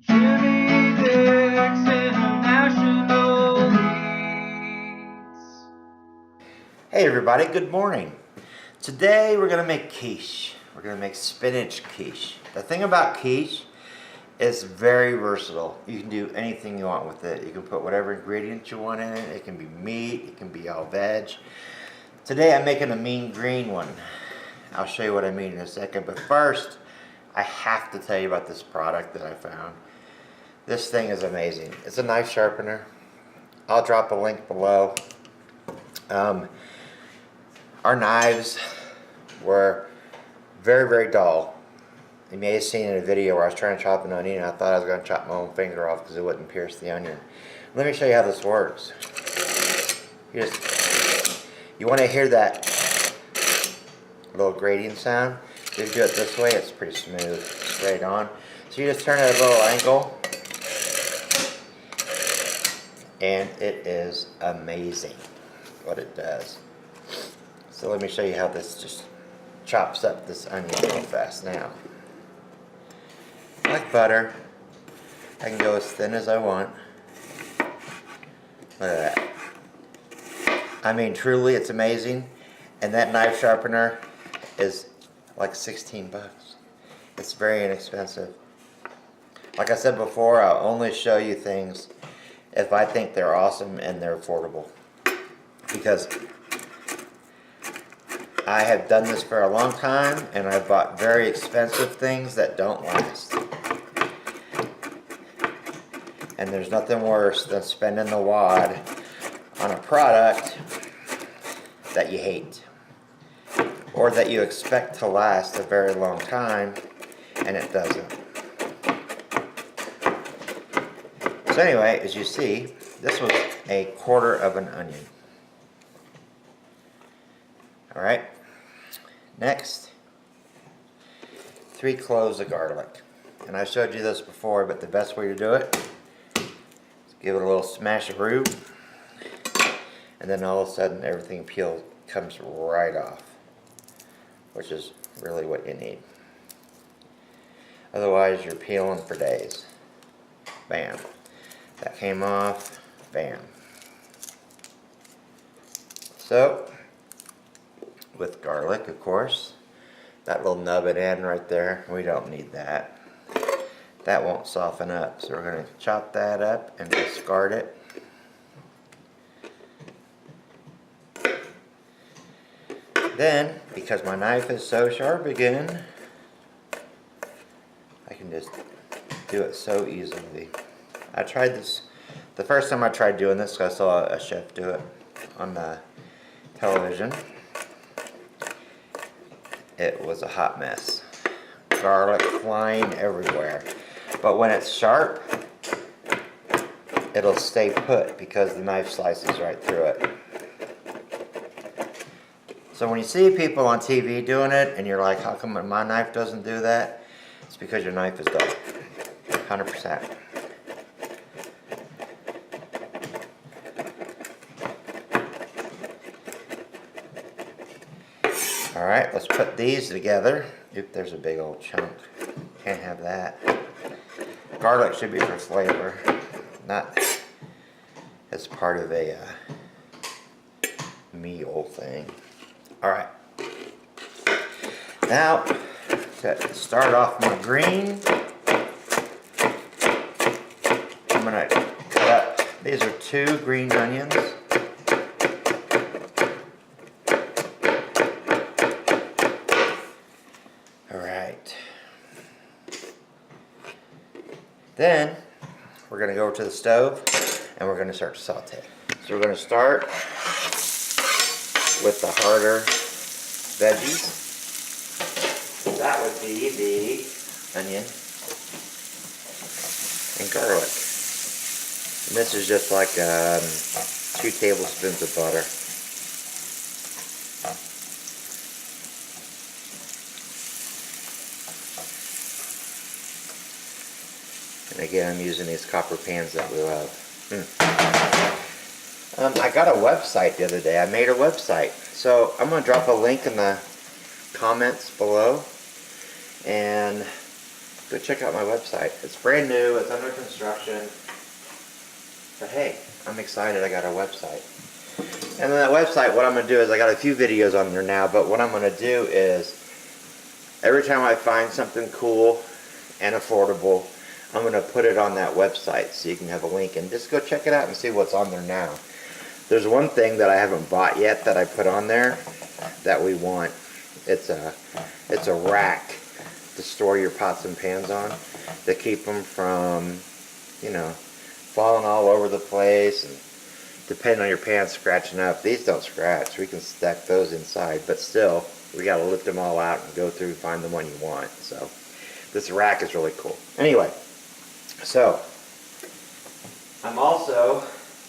Jimmy's International Eats. Hey everybody, good morning. Today we're gonna make quiche. We're gonna make spinach quiche. The thing about quiche is very versatile. You can do anything you want with it. You can put whatever ingredients you want in it. It can be meat, it can be all veg. Today I'm making a mean green one. I'll show you what I mean in a second, but first I have to tell you about this product that I found. This thing is amazing. It's a knife sharpener. I'll drop a link below. Our knives were very, very dull. You may have seen in a video where I was trying to chop an onion and I thought I was going to chop my own finger off because it wouldn't pierce the onion. Let me show you how this works. You want to hear that little grating sound. If you do it this way, it's pretty smooth, straight on. So you just turn it at a little angle and it is amazing what it does. So let me show you how this just chops up this onion real fast now. Like butter, I can go as thin as I want. Look at that. I mean, truly, it's amazing. And that knife sharpener is like 16 bucks. It's very inexpensive. Like I said before, I'll only show you things if I think they're awesome and they're affordable. Because I have done this for a long time and I've bought very expensive things that don't last. And there's nothing worse than spending the wad on a product that you hate or that you expect to last a very long time and it doesn't. So anyway, as you see, this was a quarter of an onion. Alright, next, 3 cloves of garlic. And I showed you this before, but the best way to do it is give it a little smash of roux, and then all of a sudden everything comes right off, which is really what you need. Otherwise you're peeling for days. Bam. That came off. Bam. So, with garlic, of course, that little nub at end right there, we don't need that. That won't soften up, so we're going to chop that up and discard it. Then, because my knife is so sharp again, I can just do it so easily. I tried this, the first time I tried doing this, I saw a chef do it on the television. It was a hot mess. Garlic flying everywhere. But when it's sharp, it'll stay put because the knife slices right through it. So when you see people on TV doing it and you're like, how come my knife doesn't do that? It's because your knife is dull. 100%. Alright, let's put these together. Oop, there's a big old chunk. Can't have that. Garlic should be for flavor, not as part of a meal thing. Alright. Now, to start off my green, I'm going to cut up. These are 2 green onions. Then we're going to go to the stove and we're going to start to saute. So we're going to start with the harder veggies. That would be the onion and garlic. And this is just like 2 tablespoons of butter. And again, I'm using these copper pans that we love. I got a website the other day. I made a website. So I'm going to drop a link in the comments below. And go check out my website. It's brand new, it's under construction. But hey, I'm excited I got a website. And then that website, what I'm going to do is, I got a few videos on there now, but what I'm going to do is, every time I find something cool and affordable, I'm going to put it on that website so you can have a link and just go check it out and see what's on there now. There's one thing that I haven't bought yet that I put on there that we want. It's a rack to store your pots and pans on to keep them from, you know, falling all over the place, and depending on your pans scratching up. These don't scratch. We can stack those inside, but still, we got to lift them all out and go through and find the one you want. So this rack is really cool. Anyway, so I'm also,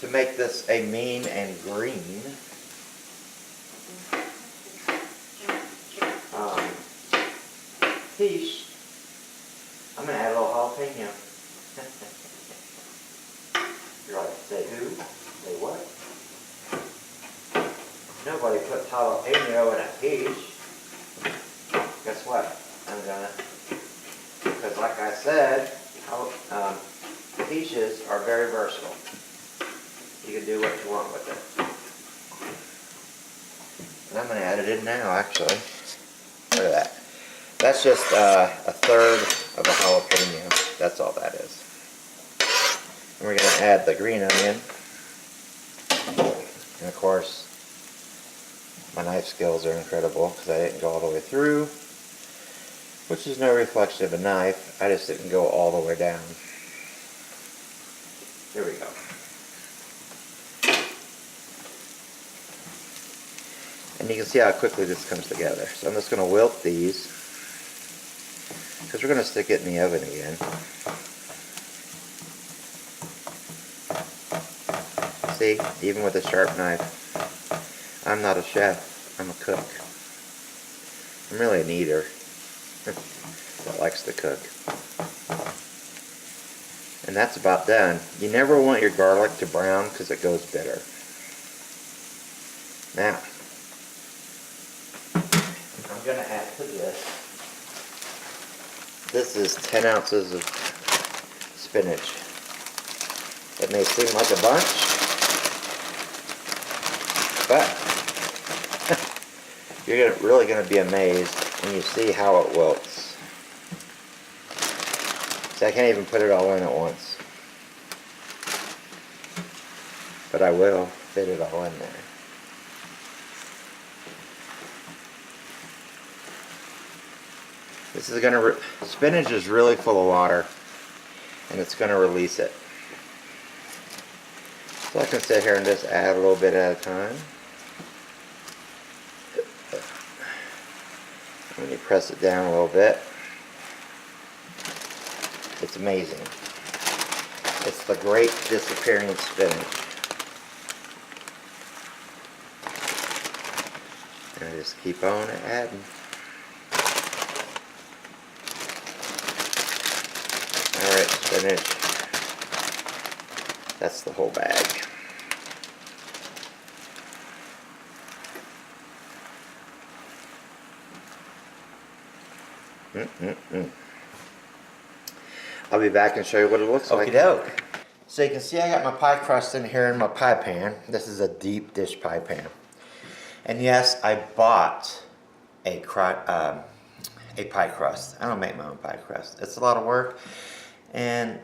to make this a mean and green, quiche, I'm going to add a little jalapeno. You're like, say who? Say what? Nobody puts jalapeno in a quiche. Guess what? I'm gonna, because like I said, quiches are very versatile. You can do what you want with it. And I'm going to add it in now, actually. Look at that. That's just a third of a jalapeno. That's all that is. And we're going to add the green onion. And of course, my knife skills are incredible because I didn't go all the way through, which is no reflection of a knife. I just didn't go all the way down. Here we go. And you can see how quickly this comes together. So I'm just going to wilt these, because we're going to stick it in the oven again. See, even with a sharp knife, I'm not a chef, I'm a cook. I'm really an eater that likes to cook. And that's about done. You never want your garlic to brown because it goes bitter. Now, I'm going to add to this. This is 10 ounces of spinach. It may seem like a bunch, but you're really going to be amazed when you see how it wilts. See, I can't even put it all in at once, but I will fit it all in there. This is going to, spinach is really full of water, and it's going to release it. So I can sit here and just add a little bit at a time. When you press it down a little bit, it's amazing. It's the great disappearing spinach. And I just keep on adding. Alright, spinach. That's the whole bag. I'll be back and show you what it looks like. Okie doke. So you can see I got my pie crust in here in my pie pan. This is a deep dish pie pan. And yes, I bought a pie crust. I don't make my own pie crust. It's a lot of work, and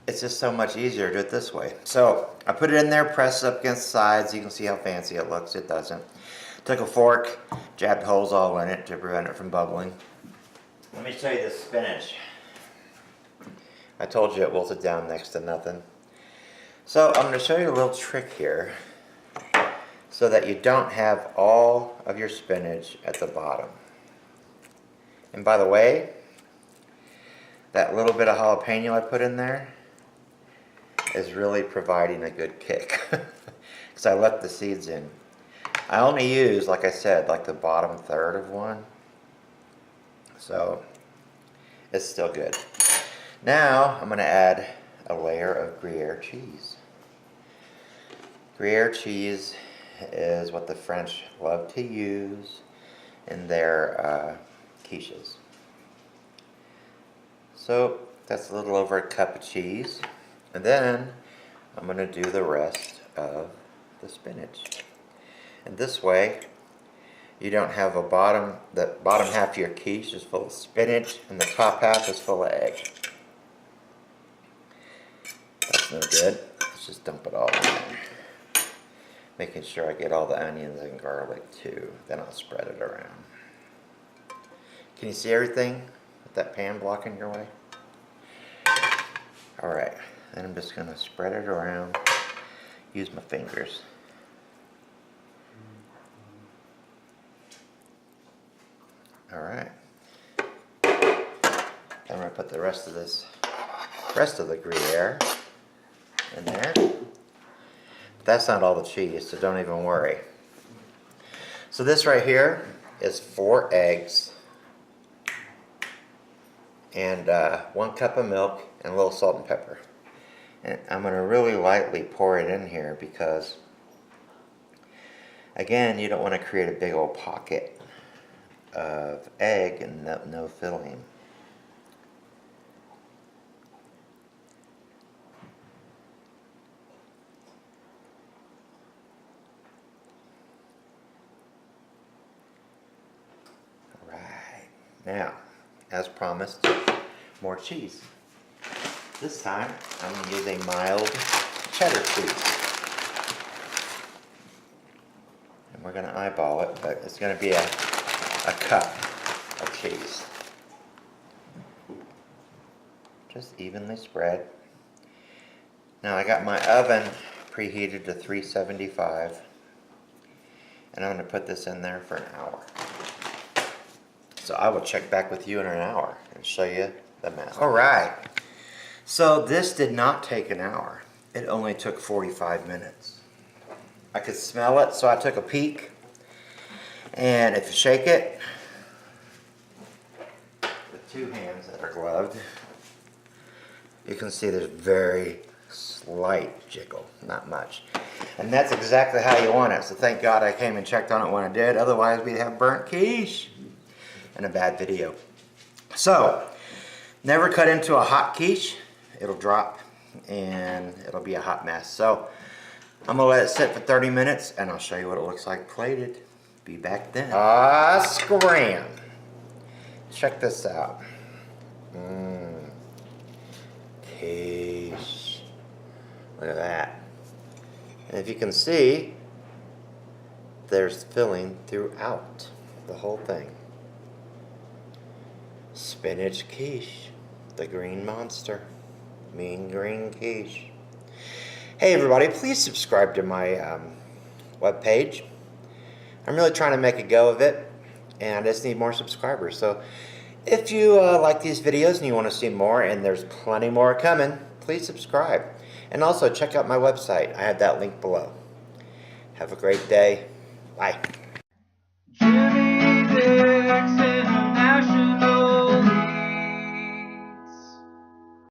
it's just so much easier to do it this way. So I put it in there, press it up against the sides. You can see how fancy it looks. It doesn't. Took a fork, jabbed holes all in it to prevent it from bubbling. Let me show you the spinach. I told you it wilted down next to nothing. So I'm going to show you a little trick here so that you don't have all of your spinach at the bottom. And by the way, that little bit of jalapeno I put in there is really providing a good kick because I left the seeds in. I only use, like I said, like the bottom third of one. So it's still good. Now I'm going to add a layer of Gruyere cheese. Gruyere cheese is what the French love to use in their quiches. So that's a little over a cup of cheese. And then I'm going to do the rest of the spinach. And this way, you don't have the bottom half of your quiche is full of spinach and the top half is full of egg. That's no good. Let's just dump it all in there. Making sure I get all the onions and garlic too. Then I'll spread it around. Can you see everything with that pan blocking your way? Alright, then I'm just going to spread it around. Use my fingers. Alright. Then I'm going to put the rest of the Gruyere in there. But that's not all the cheese, so don't even worry. So this right here is 4 eggs and 1 cup of milk and a little salt and pepper. And I'm going to really lightly pour it in here because, again, you don't want to create a big old pocket of egg and no filling. Alright, now, as promised, more cheese. This time, I'm going to use a mild cheddar cheese. And we're going to eyeball it, but it's going to be a cup of cheese. Just evenly spread. Now I got my oven preheated to 375 and I'm going to put this in there for an hour. So I will check back with you in an hour and show you the mess. Alright, so this did not take an hour. It only took 45 minutes. I could smell it, so I took a peek. And if you shake it with 2 hands that are gloved, you can see there's very slight jiggle, not much. And that's exactly how you want it. So thank God I came and checked on it when I did. Otherwise we'd have burnt quiche and a bad video. So, never cut into a hot quiche. It'll drop and it'll be a hot mess. So, I'm going to let it sit for 30 minutes and I'll show you what it looks like plated. Be back then. Scram! Check this out. Quiche. Look at that. And if you can see, there's filling throughout the whole thing. Spinach quiche. The green monster. Mean green quiche. Hey everybody, please subscribe to my webpage. I'm really trying to make a go of it, and I just need more subscribers. So if you like these videos and you want to see more, and there's plenty more coming, please subscribe. And also check out my website. I have that link below. Have a great day. Bye.